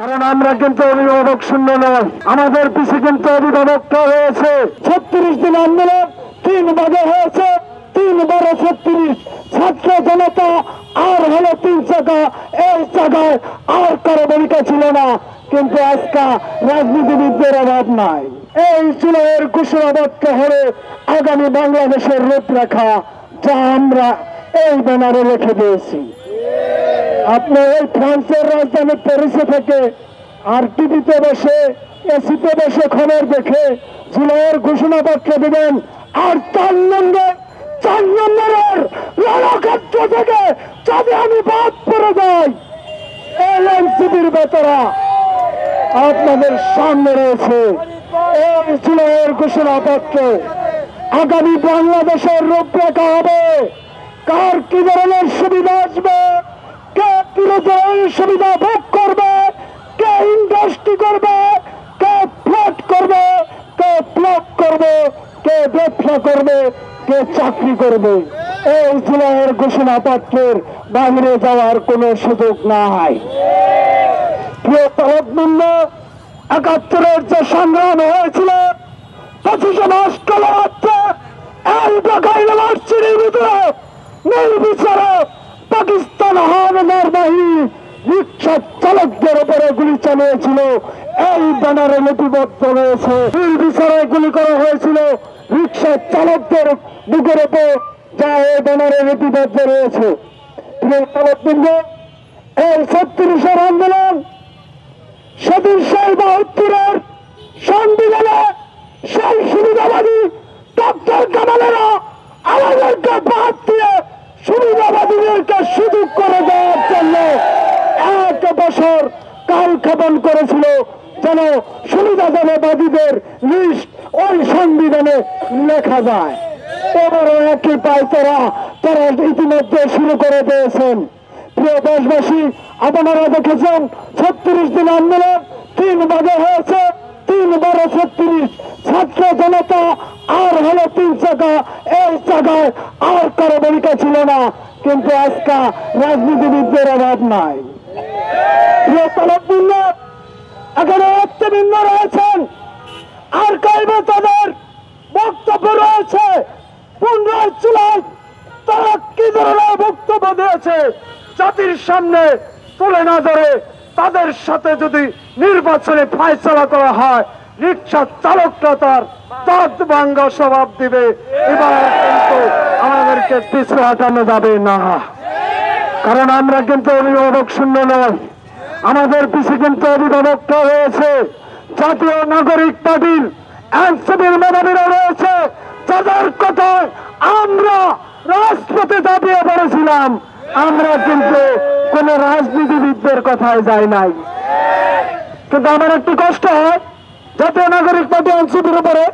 কারণ আমরা কিন্তু অভিভাবক শূন্য নয়, আমাদের পিছিয়ে কিন্তু অভিভাবকটা হয়েছে। 36 দিন আন্দোলন 3 ভাগে হয়েছে, 3 বারে 36। ছাত্র জনতা আর হলো 3 চাকা, এই জায়গায় আর কারো ভূমিকা ছিল না। কিন্তু আজকে রাজনীতিবিদদের অভাব নাই। এই জুলাইয়ের ঘোষণাপত্র হলো আগামী বাংলাদেশের রূপরেখা, যা আমরা এই ব্যানারে লিখে দিয়েছি। আপনি এই ফ্রান্সের রাজধানী প্যারিসে থেকে আর টিভিতে বসে এসিতে বসে খবর দেখে জুলাইয়ের ঘোষণাপত্র দিবেন, আর 4 নম্বরের রণক্ষেত্র থেকে যদি আমি বাদ পড়ে যাই, এনসিপির বেতারা আপনাদের সামনে রয়েছে। এই জুলাইয়ের ঘোষণাপত্র আগামী বাংলাদেশের রূপরেখা হবে। কার কি ধরনের সুবিধা আসবে, কে কি ধরনের সুবিধা ভোগ করবে, কে ইন্ডাস্ট্রি করবে, কে ফ্ল্যাট করবে, কে প্লট করবে, কে ব্যবসা করবে, কে চাকরি করবে, এই জুলাইয়ের ঘোষণাপত্রের বাইরে যাওয়ার কোনো সুযোগ নাই। প্রিয় তলববৃন্দ, ৭১-এর যে সংগ্রাম হয়েছিল, 25 মাস কালো হচ্ছে এই ঢাকা ইউনিভার্সিটির ভিতরে নির্বিচারে পাকিস্তান হানাদার বাহিনী রিক্সা চালকদের উপরে গুলি চালিয়েছিল। এই ব্যানারে লিপিবদ্ধ রয়েছে। নির্বিচারে গুলি করা হয়েছিল রিক্সা চালকদের বুকের উপর, যা এই ব্যানারে লিপিবদ্ধ রয়েছে। প্রিয় তলববৃন্দ, এই 36-এর আন্দোলন সেদিন 72-এর সংবিধানে সেই সুবিধাবাদী ডক্টর কামালেরা আমাদেরকে বাদ দিয়ে সুবিধাবাদীদেরকে সুযোগ করে দেওয়ার জন্য 1 বছর কালক্ষেপণ করেছিল, যেন সুবিধাবাদীদের লিস্ট ওই সংবিধানে লেখা যায়। এবারও একই পায়তারা তারা ইতিমধ্যে শুরু করে দিয়েছেন। প্রিয় দেশবাসী, আপনারা দেখেছেন 36 দিন আন্দোলন 3 ভাগে হয়েছে, 3 বারে 36। ছাত্র জনতা আর হলো 3 চাকা, এই জায়গায় আর কারো ভূমিকা ছিল না। কিন্তু আজকে রাজনীতিবিদদের অভাব নাই। প্রিয় তলববৃন্দ, এখানে নেতৃবৃন্দ রয়েছেন, আর্কাইভে তাদের বক্তব্য রয়েছে। 15 জুলাই তারা কি ধরনের বক্তব্য দিয়েছে জাতির সামনে তুলে না ধরে তাদের সাথে যদি নির্বাচনে ফায়সালা করা হয়, রিক্সা চালকরা তার দাঁত ভাঙ্গা স্বভাব দিবে। এবার কিন্তু আমাদেরকে পিছু হাঁটানো যাবে না, কারণ আমরা কিন্তু অভিভাবক শূন্য নয়, আমাদের পিছিয়ে কিন্তু অভিভাবকটা রয়েছে। জাতীয় নাগরিক পার্টির এনসিপির মেধাবীরা রয়েছে, যাদের কথায় আমরা রাজপথে দাবিয়ে পড়েছিলাম। আমরা কিন্তু কোন রাজনীতিবিদদের কথায় যাই নাই। কিন্তু আমার একটু কষ্ট হয়, জাতীয় নাগরিক পার্টি এনসিপির উপরে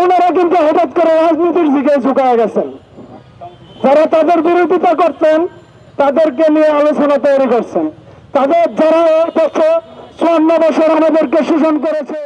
ওনারা কিন্তু হঠাৎ করে রাজনীতির দিকে ঝুঁকায় গেছেন। যারা তাদের বিরোধিতা করতেন তাদেরকে নিয়ে আলোচনা তৈরি করছেন। তাদের যারা 54 বছর আমাদেরকে শোষণ করেছে।